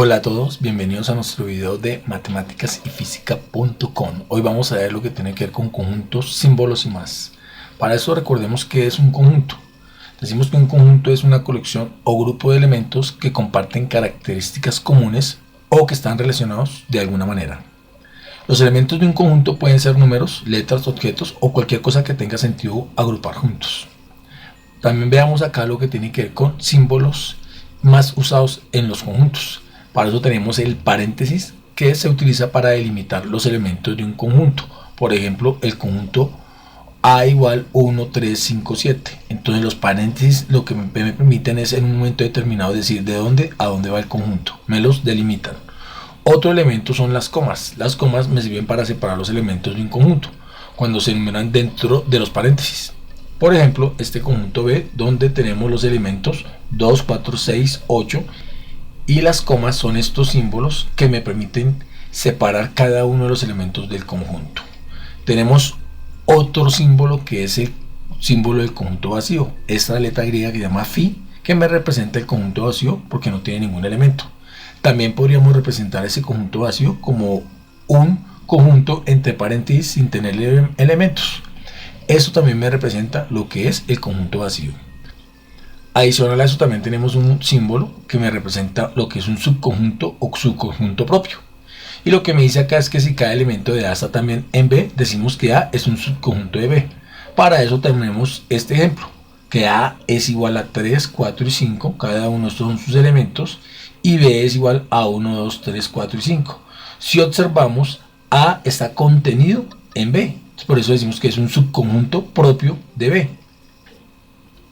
Hola a todos, bienvenidos a nuestro video de matemáticasyfísica.com. Hoy vamos a ver lo que tiene que ver con conjuntos, símbolos y más. Para eso recordemos que es un conjunto. Decimos que un conjunto es una colección o grupo de elementos que comparten características comunes o que están relacionados de alguna manera. Los elementos de un conjunto pueden ser números, letras, objetos o cualquier cosa que tenga sentido agrupar juntos. También veamos acá lo que tiene que ver con símbolos más usados en los conjuntos. Para eso tenemos el paréntesis, que se utiliza para delimitar los elementos de un conjunto. Por ejemplo, el conjunto A igual 1, 3, 5, 7. Entonces los paréntesis lo que me permiten es en un momento determinado decir de dónde a dónde va el conjunto. Me los delimitan. Otro elemento son las comas. Las comas me sirven para separar los elementos de un conjunto cuando se enumeran dentro de los paréntesis. Por ejemplo, este conjunto B, donde tenemos los elementos 2, 4, 6, 8, y las comas son estos símbolos que me permiten separar cada uno de los elementos del conjunto. Tenemos otro símbolo que es el símbolo del conjunto vacío. Esta letra griega que se llama phi, que me representa el conjunto vacío porque no tiene ningún elemento. También podríamos representar ese conjunto vacío como un conjunto entre paréntesis sin tener elementos. Eso también me representa lo que es el conjunto vacío. Adicional a eso también tenemos un símbolo que me representa lo que es un subconjunto o subconjunto propio. Y lo que me dice acá es que si cada elemento de A está también en B, decimos que A es un subconjunto de B. Para eso tenemos este ejemplo, que A es igual a 3, 4 y 5, cada uno de estos son sus elementos, y B es igual a 1, 2, 3, 4 y 5. Si observamos, A está contenido en B. Por eso decimos que es un subconjunto propio de B.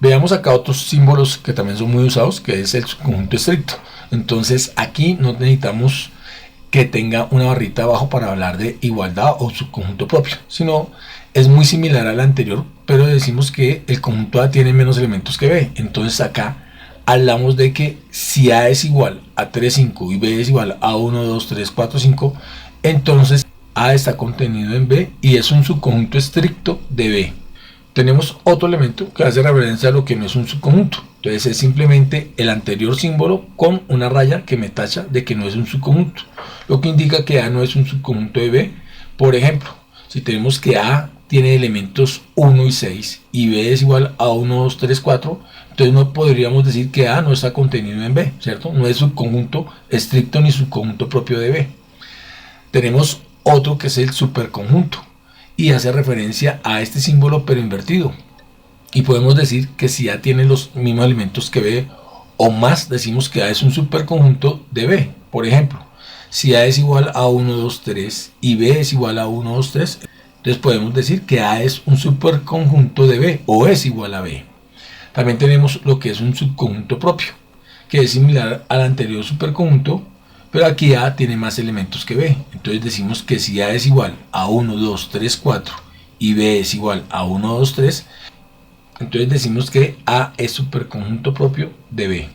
Veamos acá otros símbolos que también son muy usados, que es el subconjunto estricto. Entonces aquí no necesitamos que tenga una barrita abajo para hablar de igualdad o subconjunto propio, sino es muy similar al anterior, pero decimos que el conjunto A tiene menos elementos que B. Entonces acá hablamos de que si A es igual a 3, 5 y B es igual a 1, 2, 3, 4, 5, entonces A está contenido en B y es un subconjunto estricto de B. Tenemos otro elemento que hace referencia a lo que no es un subconjunto. Entonces es simplemente el anterior símbolo con una raya que me tacha de que no es un subconjunto, lo que indica que A no es un subconjunto de B. Por ejemplo, si tenemos que A tiene elementos 1 y 6 y B es igual a 1, 2, 3, 4, entonces no podríamos decir que A no está contenido en B, ¿cierto? No es subconjunto estricto ni subconjunto propio de B. Tenemos otro que es el superconjunto y hace referencia a este símbolo pero invertido, y podemos decir que si A tiene los mismos elementos que B o más, decimos que A es un superconjunto de B. Por ejemplo, si A es igual a 1, 2, 3 y B es igual a 1, 2, 3, entonces podemos decir que A es un superconjunto de B o es igual a B. También tenemos lo que es un subconjunto propio, que es similar al anterior superconjunto, pero aquí A tiene más elementos que B. Entonces decimos que si A es igual a 1, 2, 3, 4 y B es igual a 1, 2, 3, entonces decimos que A es superconjunto propio de B.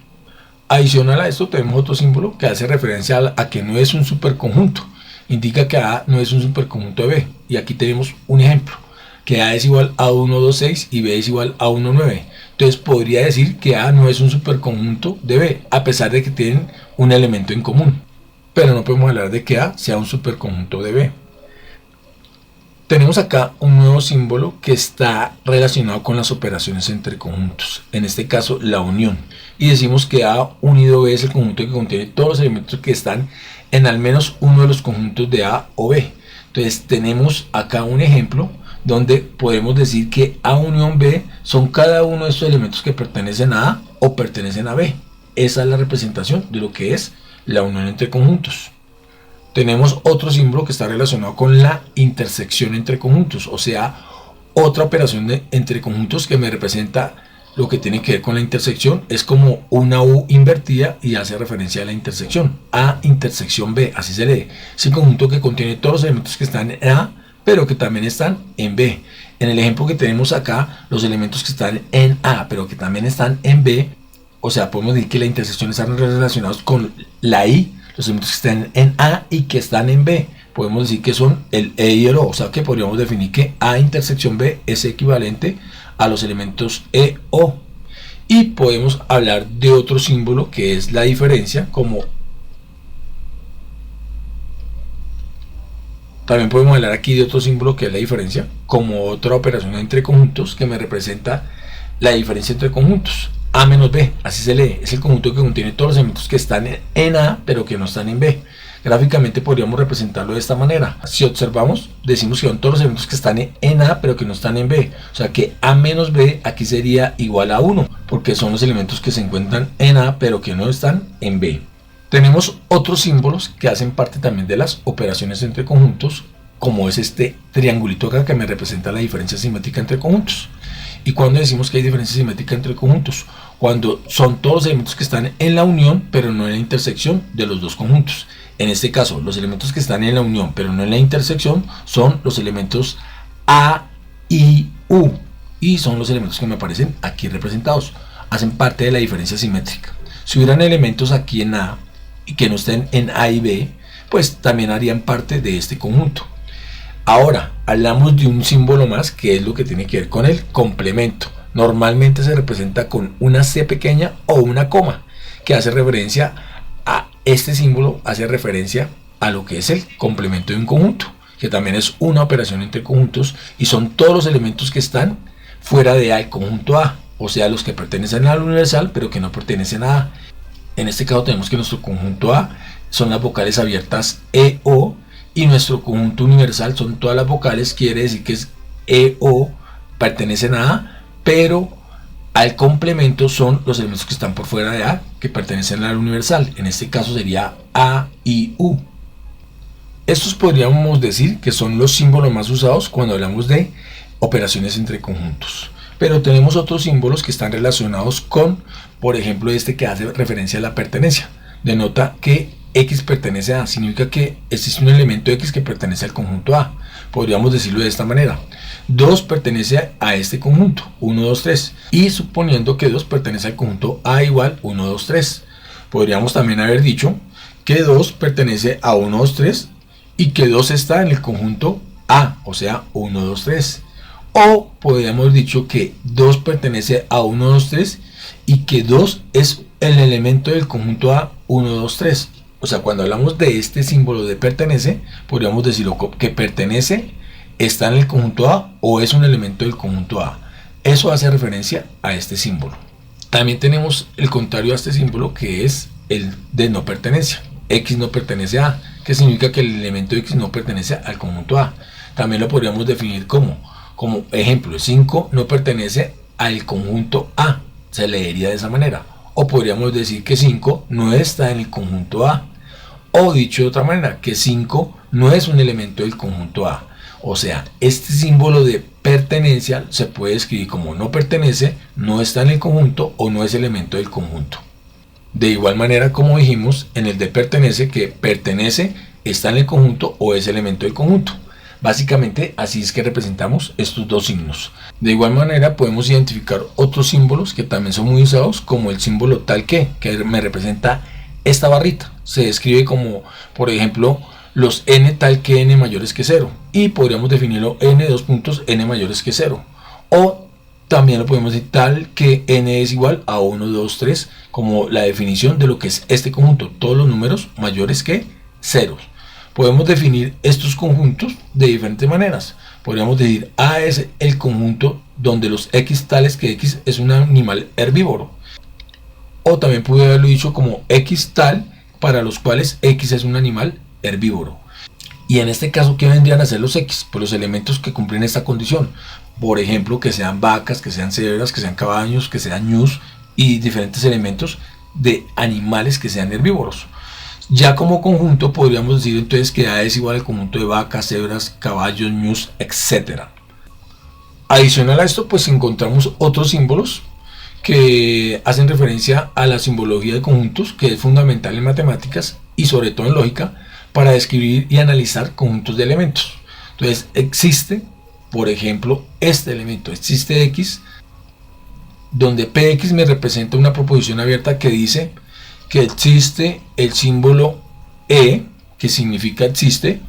Adicional a esto tenemos otro símbolo que hace referencia a que no es un superconjunto. Indica que A no es un superconjunto de B. Y aquí tenemos un ejemplo, que A es igual a 1, 2, 6 y B es igual a 1, 9. Entonces podría decir que A no es un superconjunto de B, a pesar de que tienen un elemento en común. Pero no podemos hablar de que A sea un superconjunto de B. Tenemos acá un nuevo símbolo que está relacionado con las operaciones entre conjuntos, en este caso la unión, y decimos que A unido B es el conjunto que contiene todos los elementos que están en al menos uno de los conjuntos de A o B. Entonces tenemos acá un ejemplo donde podemos decir que A unión B son cada uno de estos elementos que pertenecen a A o pertenecen a B. Esa es la representación de lo que es la unión entre conjuntos. Tenemos otro símbolo que está relacionado con la intersección entre conjuntos, o sea, otra operación entre conjuntos que me representa lo que tiene que ver con la intersección. Es como una U invertida y hace referencia a la intersección. A intersección B, así se lee. Es el conjunto que contiene todos los elementos que están en A, pero que también están en B. En el ejemplo que tenemos acá, los elementos que están en A, pero que también están en B, o sea, podemos decir que la intersección están relacionados con la I, los elementos que están en A y que están en B. Podemos decir que son el E y el O, o sea que podríamos definir que A intersección B es equivalente a los elementos E, O. Y podemos hablar de otro símbolo que es la diferencia, como También podemos hablar aquí de otro símbolo que es la diferencia, como otra operación entre conjuntos que me representa la diferencia entre conjuntos. A menos B, así se lee, es el conjunto que contiene todos los elementos que están en A pero que no están en B. Gráficamente podríamos representarlo de esta manera. Si observamos, decimos que son todos los elementos que están en A pero que no están en B. O sea que A menos B aquí sería igual a 1, porque son los elementos que se encuentran en A pero que no están en B. Tenemos otros símbolos que hacen parte también de las operaciones entre conjuntos, como es este triangulito acá que me representa la diferencia simétrica entre conjuntos. ¿Y cuando decimos que hay diferencia simétrica entre conjuntos? Cuando son todos los elementos que están en la unión pero no en la intersección de los dos conjuntos. En este caso, los elementos que están en la unión pero no en la intersección son los elementos A y U, y son los elementos que me aparecen aquí representados. Hacen parte de la diferencia simétrica. Si hubieran elementos aquí en A y que no estén en A y B, pues también harían parte de este conjunto. Ahora, hablamos de un símbolo más que es lo que tiene que ver con el complemento. Normalmente se representa con una C pequeña o una coma, que hace referencia a este símbolo, hace referencia a lo que es el complemento de un conjunto, que también es una operación entre conjuntos y son todos los elementos que están fuera de A, el conjunto A, o sea, los que pertenecen al universal pero que no pertenecen a A. En este caso tenemos que nuestro conjunto A son las vocales abiertas E, O, y nuestro conjunto universal son todas las vocales, quiere decir que es E, O, pertenecen a A, pero al complemento son los elementos que están por fuera de A, que pertenecen al universal. En este caso sería A y U. Estos podríamos decir que son los símbolos más usados cuando hablamos de operaciones entre conjuntos. Pero tenemos otros símbolos que están relacionados con, por ejemplo, este que hace referencia a la pertenencia. Denota que X pertenece a A, significa que existe un elemento X que pertenece al conjunto A. Podríamos decirlo de esta manera. 2 pertenece a este conjunto, 1, 2, 3. Y suponiendo que 2 pertenece al conjunto A igual 1, 2, 3. Podríamos también haber dicho que 2 pertenece a 1, 2, 3 y que 2 está en el conjunto A, o sea 1, 2, 3. O podríamos haber dicho que 2 pertenece a 1, 2, 3 y que 2 es el elemento del conjunto A 1, 2, 3. O sea, cuando hablamos de este símbolo de pertenece, podríamos decirlo que pertenece, está en el conjunto A o es un elemento del conjunto A. Eso hace referencia a este símbolo. También tenemos el contrario a este símbolo, que es el de no pertenencia. X no pertenece a A, que significa que el elemento X no pertenece al conjunto A. También lo podríamos definir como ejemplo, 5 no pertenece al conjunto A, se leería de esa manera. O podríamos decir que 5 no está en el conjunto A. O dicho de otra manera, que 5 no es un elemento del conjunto A. O sea, este símbolo de pertenencia se puede escribir como no pertenece, no está en el conjunto o no es elemento del conjunto. De igual manera, como dijimos en el de pertenece, que pertenece, está en el conjunto o es elemento del conjunto. Básicamente así es que representamos estos dos signos. De igual manera podemos identificar otros símbolos que también son muy usados, como el símbolo tal que me representa esta barrita. Se escribe como, por ejemplo, los n tal que n mayores que 0. Y podríamos definirlo n dos puntos n mayores que 0. O también lo podemos decir tal que n es igual a 1, 2, 3, como la definición de lo que es este conjunto, todos los números mayores que 0. Podemos definir estos conjuntos de diferentes maneras. Podríamos decir A es el conjunto donde los X tales que X es un animal herbívoro. O también pude haberlo dicho como X tal para los cuales X es un animal herbívoro. Y en este caso, ¿qué vendrían a ser los X? Pues los elementos que cumplen esta condición. Por ejemplo, que sean vacas, que sean cebras, que sean caballos, que sean ñus y diferentes elementos de animales que sean herbívoros. Ya como conjunto podríamos decir entonces que A es igual al conjunto de vacas, cebras, caballos, ñus, etc. Adicional a esto, pues encontramos otros símbolos que hacen referencia a la simbología de conjuntos, que es fundamental en matemáticas y sobre todo en lógica, para describir y analizar conjuntos de elementos. Entonces existe, por ejemplo, este elemento, existe X, donde Px me representa una proposición abierta que dice que existe el símbolo E, que significa existe,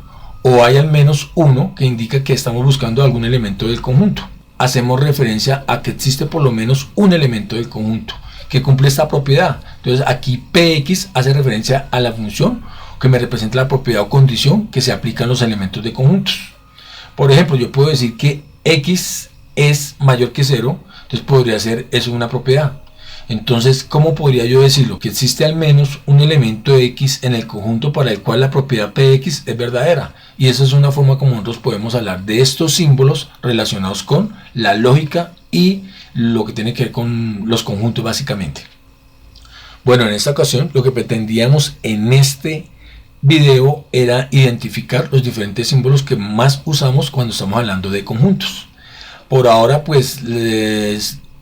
o hay al menos uno, que indica que estamos buscando algún elemento del conjunto. Hacemos referencia a que existe por lo menos un elemento del conjunto que cumple esta propiedad. Entonces aquí Px hace referencia a la función que me representa la propiedad o condición que se aplican los elementos de conjuntos. Por ejemplo, yo puedo decir que x es mayor que 0, entonces podría ser eso una propiedad. Entonces, ¿cómo podría yo decirlo? Que existe al menos un elemento x en el conjunto para el cual la propiedad px es verdadera. Y esa es una forma como nosotros podemos hablar de estos símbolos relacionados con la lógica y lo que tiene que ver con los conjuntos básicamente. Bueno, en esta ocasión lo que pretendíamos en este video era identificar los diferentes símbolos que más usamos cuando estamos hablando de conjuntos. Por ahora pues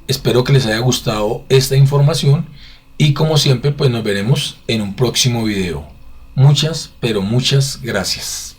espero que les haya gustado esta información y como siempre pues nos veremos en un próximo video. Muchas, pero muchas gracias.